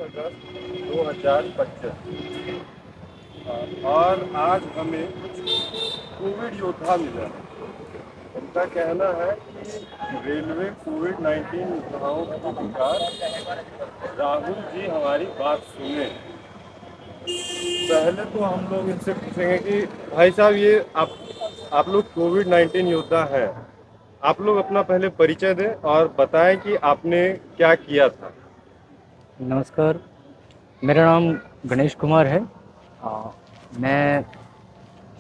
अगस्त 2025 और आज हमें कुछ कोविड योद्धा मिला। उनका कहना है कि रेलवे कोविड-19 योद्धाओं की विकास राहुल जी हमारी बात सुने। पहले तो हम लोग इनसे पूछेंगे कि भाई साहब ये आप लोग कोविड-19 योद्धा हैं। आप लोग अपना पहले परिचय दें और बताएं कि आपने क्या किया था। नमस्कार, मेरा नाम गणेश कुमार है। मैं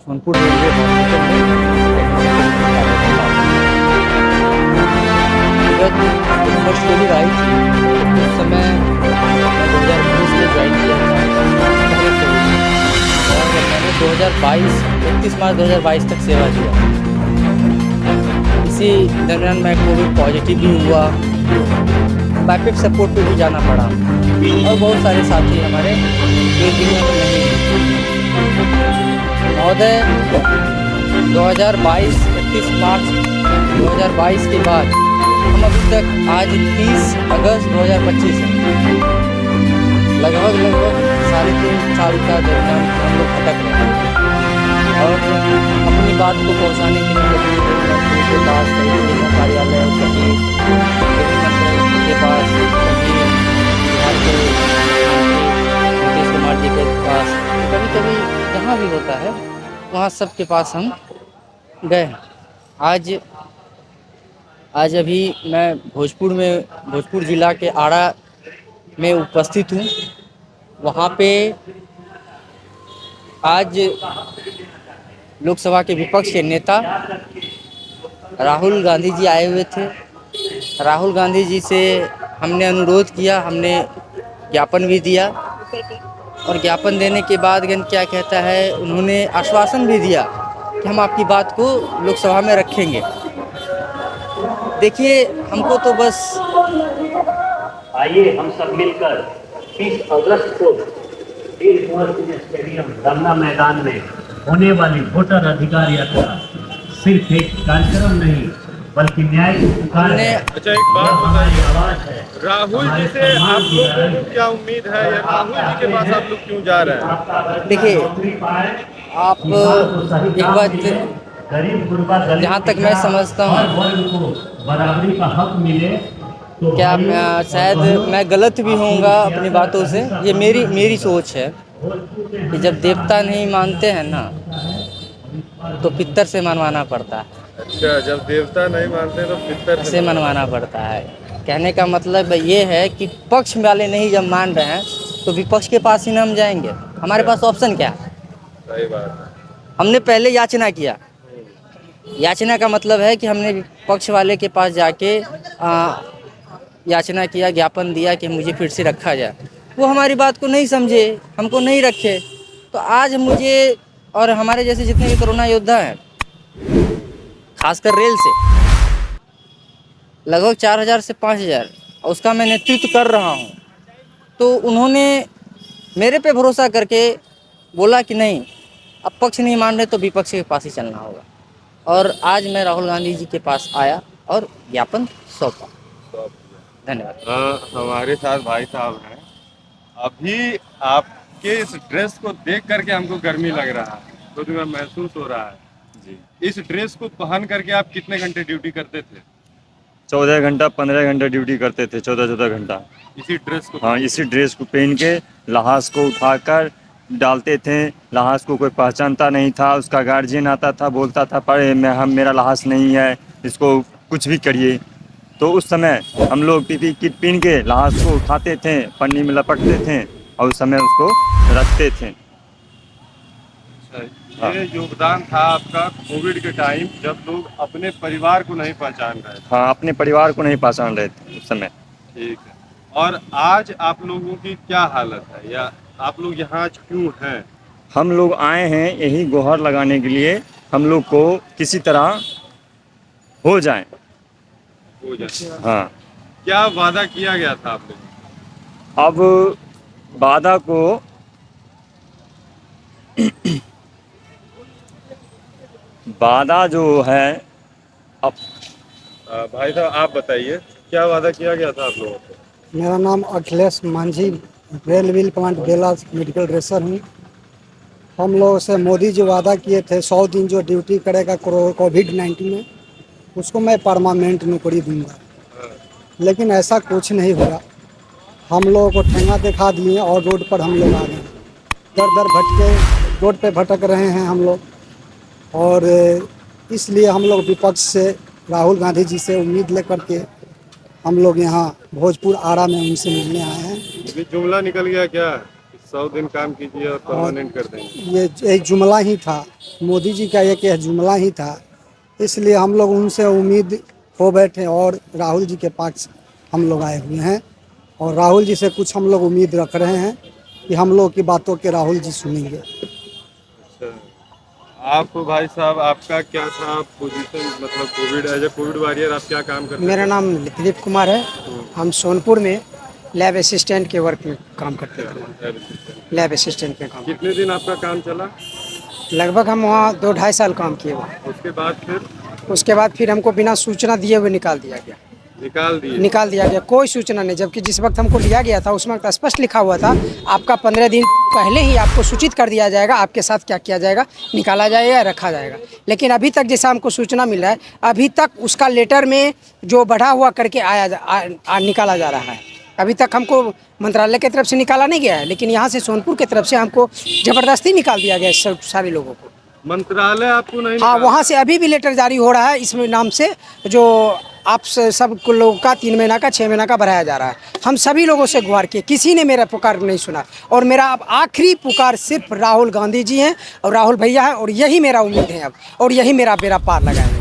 सोनपुर रेलवे हॉस्पिटल में जब फर्स्ट कोविड आई थी उस समय मैं 2019 में ज्वाइन किया था और मैंने 2022 31 मार्च 2022 तक सेवा दिया। इसी दरमियान मैं कोविड पॉजिटिव भी हुआ, बैकअप सपोर्ट पे भी जाना पड़ा और बहुत सारे साथी हमारे एक दिन में नहीं महोदय। 2022 31 मार्च 2022 के बाद हम अभी तक आज 30 अगस्त 2025 है, लगभग 3.5 साल का दरमियान हम लोग भटक रहे हैं और अपनी बात को पहुंचाने के लिए कभी दास कभी कार्यालय कभी के पास कभी बिहार के नीतीश कुमार जी के पास कभी कभी जहाँ भी होता है वहाँ सबके पास हम गए। आज अभी मैं भोजपुर ज़िला के आड़ा में उपस्थित हूँ। वहाँ पे आज लोकसभा के विपक्ष के नेता राहुल गांधी जी आए हुए थे। राहुल गांधी जी से हमने अनुरोध किया, हमने ज्ञापन भी दिया और ज्ञापन देने के बाद क्या कहता है, उन्होंने आश्वासन भी दिया कि हम आपकी बात को लोकसभा में रखेंगे। देखिए, हमको तो बस आइए हम सब मिलकर 30 अगस्त को वीर कुंवर सिंह स्टेडियम धरना मैदान में होने वाली वोटर अधिकार यात्रा सिर्फ एक कार्यक्रम नहीं बल्कि न्याय की पुकार है। अच्छा, एक बात बताइए, राहुल जी से आप लोगों को क्या उम्मीद है या राहुल जी के पास आप लोग क्यों जा रहे हैं? देखिए, आप एक बात जहाँ तक मैं समझता हूँ, बराबरी का हक मिले तो क्या शायद मैं गलत भी होऊंगा अपनी बातों से, ये मेरी सोच है कि जब देवता नहीं मानते हैं ना तो पितर से मनवाना पड़ता है। अच्छा, जब देवता नहीं मानते तो पितर से मनवाना पड़ता है। कहने का मतलब ये है कि पक्ष वाले नहीं जब मान रहे हैं तो विपक्ष के पास ही ना हम जाएंगे। हमारे पास ऑप्शन क्या है? सही बात है। हमने पहले याचना किया। याचना का मतलब है कि हमने विपक्ष वाले के पास जाके याचना किया, ज्ञापन दिया कि मुझे फिर से रखा जाए। वो हमारी बात को नहीं समझे, हमको नहीं रखे। तो आज मुझे और हमारे जैसे जितने भी कोरोना योद्धा हैं, खासकर रेल से लगभग 4000 से 5000, उसका मैं नेतृत्व कर रहा हूँ। तो उन्होंने मेरे पे भरोसा करके बोला कि नहीं, अब पक्ष नहीं मान रहे तो विपक्ष के पास ही चलना होगा। और आज मैं राहुल गांधी जी के पास आया और ज्ञापन सौंपा। धन्यवाद। हमारे साथ भाई साहब हैं। अभी आपके इस ड्रेस को देख करके हमको गर्मी लग रहा है, खुद में महसूस हो रहा है जी। इस ड्रेस को पहन करके आप कितने घंटे ड्यूटी करते थे? 14 घंटा 15 घंटा ड्यूटी करते थे, 14 घंटा इसी ड्रेस को? हाँ, इसी ड्रेस को पहन के लहास को उठाकर डालते थे। लहास को कोई पहचानता नहीं था, उसका गार्जियन आता था, बोलता था पर मेरा लहास नहीं है, इसको कुछ भी करिए। तो उस समय हम लोग पीपी किट पहन के लहास को उठाते थे, पन्नी में लपटते थे और उस समय उसको रखते थे। ये योगदान था आपका कोविड के टाइम जब लोग अपने परिवार को नहीं पहचान रहे थे। हाँ, अपने परिवार को नहीं पहचान रहे थे उस समय। ठीक है। और आज आप लोगों की क्या हालत है या आप लोग यहाँ आज क्यों हैं? हम लोग आए हैं यही गुहार लगाने के लिए। हम लोग को किसी तरह हो जाए। हो जाए। हाँ, क्या वादा किया गया था आपने? अब वादा को वादा जो है अब भाई साहब आप बताइए, क्या वादा किया गया था आप लोगों को? मेरा नाम Akhilesh Manjhi, rail wheel plant Bela medical racer हूँ। हम लोग से मोदी जी वादा किए थे 100 दिन जो ड्यूटी करेगा कोविड-19 में उसको मैं परमानेंट नौकरी दूंगा, लेकिन ऐसा कुछ नहीं हुआ। हम लोगों को ठेंगा दिखा दिए और रोड पर हम लोग आ गए, दर दर भटके रोड पे भटक रहे हैं हम लोग। और इसलिए हम लोग विपक्ष से राहुल गांधी जी से उम्मीद लेकर के हम लोग यहाँ भोजपुर आरा में उनसे मिलने आए हैं। ये जुमला निकल गया क्या, 100 दिन काम कीजिए और परमानेंट कर देंगे? ये एक जुमला ही था, मोदी जी का एक यह जुमला ही था, इसलिए हम लोग उनसे उम्मीद खो बैठे और राहुल जी के पास हम लोग आए हुए हैं। और राहुल जी से कुछ हम लोग उम्मीद रख रहे हैं कि हम लोग की बातों के राहुल जी सुनेंगे। अच्छा, आप भाई साहब आपका क्या था पोजीशन, मतलब Covid as a Covid warrior आप क्या काम करते मेरा थे? नाम दिलीप कुमार है। हम सोनपुर में लैब असिस्टेंट के वर्क में काम करते थे। लैब असिस्टेंट में काम, कितने दिन आपका काम चला? लगभग हम वहाँ 2-2.5 साल काम किए हुए। उसके बाद फिर हमको बिना सूचना दिए हुए निकाल दिया गया। कोई सूचना नहीं, जबकि जिस वक्त हमको लिया गया था उस वक्त स्पष्ट लिखा हुआ था आपका 15 दिन पहले ही आपको सूचित कर दिया जाएगा, आपके साथ क्या किया जाएगा, निकाला जाएगा या रखा जाएगा। लेकिन अभी तक जैसा हमको सूचना मिल रहा है, अभी तक उसका लेटर में जो बढ़ा हुआ करके निकाला जा रहा है। अभी तक हमको मंत्रालय की तरफ से निकाला नहीं गया है, लेकिन यहाँ से सोनपुर की तरफ से हमको ज़बरदस्ती निकाल दिया गया है सारे लोगों को। मंत्रालय आपको नहीं? हाँ, वहाँ से अभी भी लेटर जारी हो रहा है इसमें नाम से, जो आप सब लोगों का 3 महीना का 6 महीना का बढ़ाया जा रहा है। हम सभी लोगों से गुहार किए, किसी ने मेरा पुकार नहीं सुना, और मेरा अब आखिरी पुकार सिर्फ राहुल गांधी जी हैं और राहुल भैया है, और यही मेरा उम्मीद है अब, और यही मेरा बेड़ा पार लगाएंगे।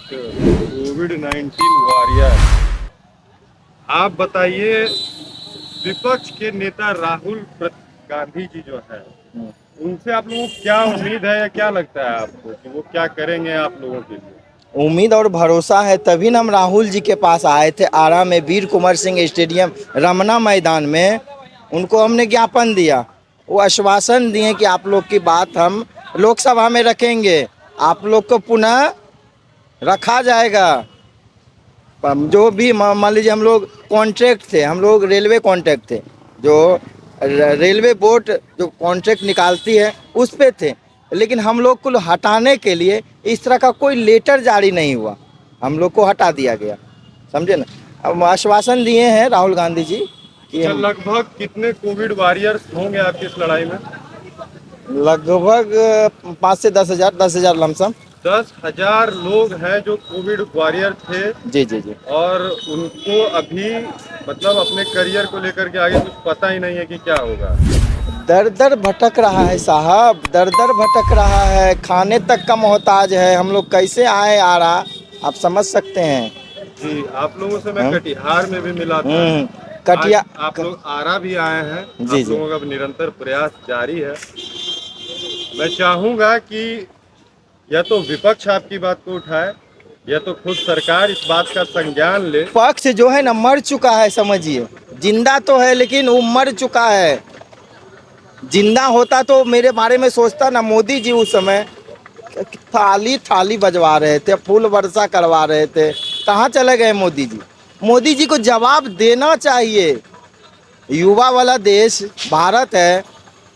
कोविड-19 वॉरियर, आप बताइए, विपक्ष के नेता राहुल गांधी जी जो है, उनसे आप लोगों को क्या उम्मीद है या क्या लगता है आपको कि वो क्या करेंगे आप लोगों के लिए? उम्मीद और भरोसा है, तभी ना हम राहुल जी के पास आए थे। आरा में वीर कुंवर सिंह स्टेडियम रमना मैदान में उनको हमने ज्ञापन दिया। वो आश्वासन दिए कि आप लोग की बात हम लोकसभा में रखेंगे, आप लोग को पुनः रखा जाएगा। जो भी मान लीजिए हम लोग कॉन्ट्रैक्ट थे, हम लोग रेलवे कॉन्ट्रैक्ट थे, जो रेलवे बोर्ड जो कॉन्ट्रैक्ट निकालती है उस पे थे, लेकिन हम लोग को हटाने के लिए इस तरह का कोई लेटर जारी नहीं हुआ, हम लोग को हटा दिया गया, समझे ना। अब आश्वासन दिए हैं राहुल गांधी जी कि लगभग कितने कोविड वॉरियर्स होंगे आपकी इस लड़ाई में? लगभग 5 से 10,000 लमसम 10,000 लोग हैं जो कोविड वॉरियर थे। जी जी जी। और उनको अभी मतलब अपने करियर को लेकर के आगे कुछ पता ही नहीं है कि क्या होगा। दर दर भटक रहा है साहब, दर दर भटक रहा है, खाने तक का मोहताज है। हम लोग कैसे आए आ रहा, आप समझ सकते हैं। जी, आप लोगों से मैं कटिहार में भी मिला था, आप लोग आरा भी आए हैं। जी आप लोगों का निरंतर प्रयास जारी है। मैं चाहूँगा कि या तो विपक्ष आपकी बात को उठाए या तो खुद सरकार इस बात का संज्ञान ले। पक्ष जो है ना मर चुका है, समझिए, जिंदा तो है लेकिन वो मर चुका है। जिंदा होता तो मेरे बारे में सोचता ना। मोदी जी उस समय थाली बजवा रहे थे, फूल वर्षा करवा रहे थे, कहाँ चले गए मोदी जी? मोदी जी को जवाब देना चाहिए। युवा वाला देश भारत है,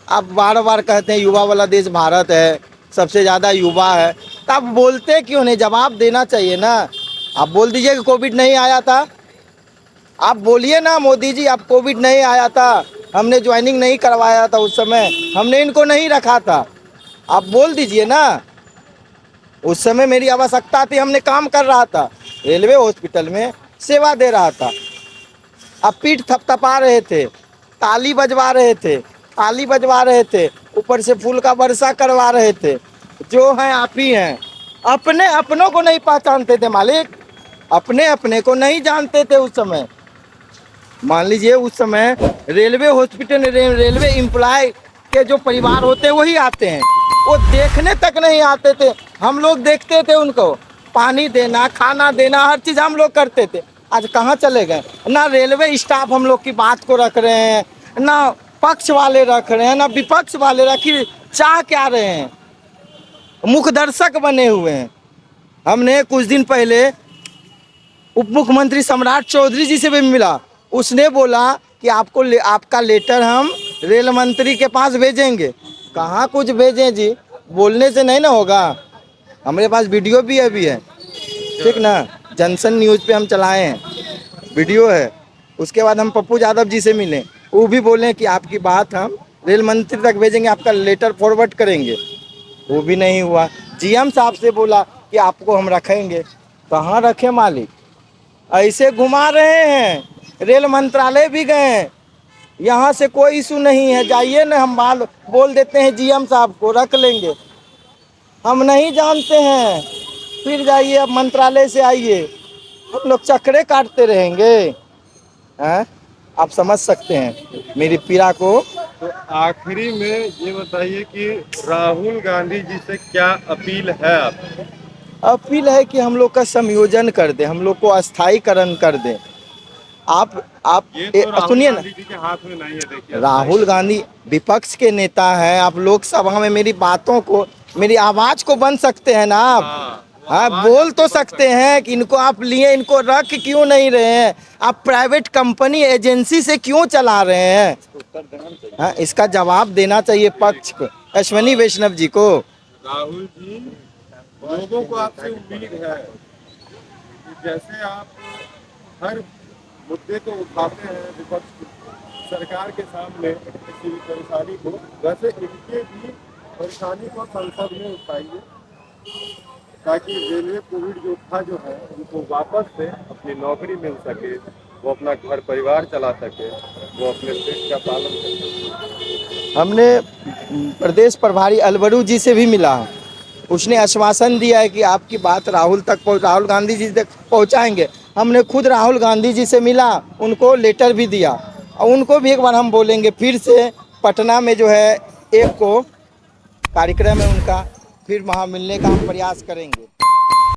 आप बार बार कहते हैं युवा वाला देश भारत है, सबसे ज़्यादा युवा है, तो आप बोलते क्यों नहीं? जवाब देना चाहिए ना। आप बोल दीजिए कि कोविड नहीं आया था, आप बोलिए ना मोदी जी, आप कोविड नहीं आया था, हमने ज्वाइनिंग नहीं करवाया था उस समय, हमने इनको नहीं रखा था, आप बोल दीजिए ना। उस समय मेरी आवश्यकता थी, हमने काम कर रहा था, रेलवे हॉस्पिटल में सेवा दे रहा था। आप पीठ थपथपा रहे थे, ताली बजवा रहे थे, ताली बजवा रहे थे, ऊपर से फूल का वर्षा करवा रहे थे। जो हैं आप ही हैं। अपने अपनों को नहीं पहचानते थे मालिक, अपने अपने को नहीं जानते थे उस समय। मान लीजिए उस समय रेलवे हॉस्पिटल रेलवे एम्प्लॉय के जो परिवार होते हैं वही आते हैं, वो देखने तक नहीं आते थे, हम लोग देखते थे उनको। पानी देना, खाना देना, हर चीज़ हम लोग करते थे। आज कहाँ चले गए? ना रेलवे स्टाफ हम लोग की बात को रख रहे हैं, ना पक्ष वाले रख रहे हैं, ना विपक्ष वाले रखी चाह क्या रहे हैं, मुख्य दर्शक बने हुए हैं। हमने कुछ दिन पहले उप मुख्यमंत्री सम्राट चौधरी जी से भी मिला, उसने बोला कि आपका लेटर हम रेल मंत्री के पास भेजेंगे। कहाँ कुछ भेजें जी, बोलने से नहीं ना होगा। हमारे पास वीडियो भी अभी है, ठीक ना, जनसन न्यूज़ पे हम चलाए हैं, वीडियो है। उसके बाद हम पप्पू यादव जी से मिले, वो भी बोले कि आपकी बात हम रेल मंत्री तक भेजेंगे, आपका लेटर फॉरवर्ड करेंगे। वो भी नहीं हुआ। जीएम साहब से बोला कि आपको हम रखेंगे, कहाँ रखे मालिक, ऐसे घुमा रहे हैं। रेल मंत्रालय भी गए, यहाँ से कोई इशू नहीं है, जाइए ना, हम बोल देते हैं जीएम साहब को रख लेंगे। हम नहीं जानते हैं, फिर जाइए अब मंत्रालय से आइए, हम लोग चक्रे काटते रहेंगे हैं? आप समझ सकते हैं मेरी पीड़ा को। तो आखिरी में ये बताइए कि राहुल गांधी जी से क्या अपील है आपकी? अपील है कि हम लोग का समायोजन कर दे, हम लोग को अस्थायीकरण कर दे। आप ये तो राहुल सुनिए ना, गांधी जी के हाथ में नहीं है। देखिए, राहुल गांधी विपक्ष के नेता हैं, आप लोकसभा में मेरी बातों को, मेरी आवाज़ को बन सकते हैं ना आप। हाँ, बोल तो सकते हैं कि इनको आप लिए, इनको रख क्यों नहीं रहे हैं? आप प्राइवेट कंपनी एजेंसी से क्यों चला रहे हैं? हाँ, इसका जवाब देना चाहिए पक्ष को, अश्विनी वैष्णव जी को। राहुल जी, लोगों को आपसे उम्मीद है कि जैसे आप हर मुद्दे को उठाते हैं विपक्ष सरकार के सामने किसी भी परेशानी को, वैसे इनके भी परेशानी को संसद में उठाइए, ताकि रेलवे कोविड योद्धा जो है उनको वापस से अपनी नौकरी मिल सके, वो अपना घर परिवार चला सके, वो अपने पेट का पालन कर सके। हमने प्रदेश प्रभारी अलवरू जी से भी मिला है, उसने आश्वासन दिया है कि आपकी बात राहुल गांधी जी तक पहुंचाएंगे। हमने खुद राहुल गांधी जी से मिला, उनको लेटर भी दिया, और उनको भी एक बार हम बोलेंगे फिर से पटना में जो है 1 को कार्यक्रम है उनका, फिर वहाँ मिलने का हम प्रयास करेंगे।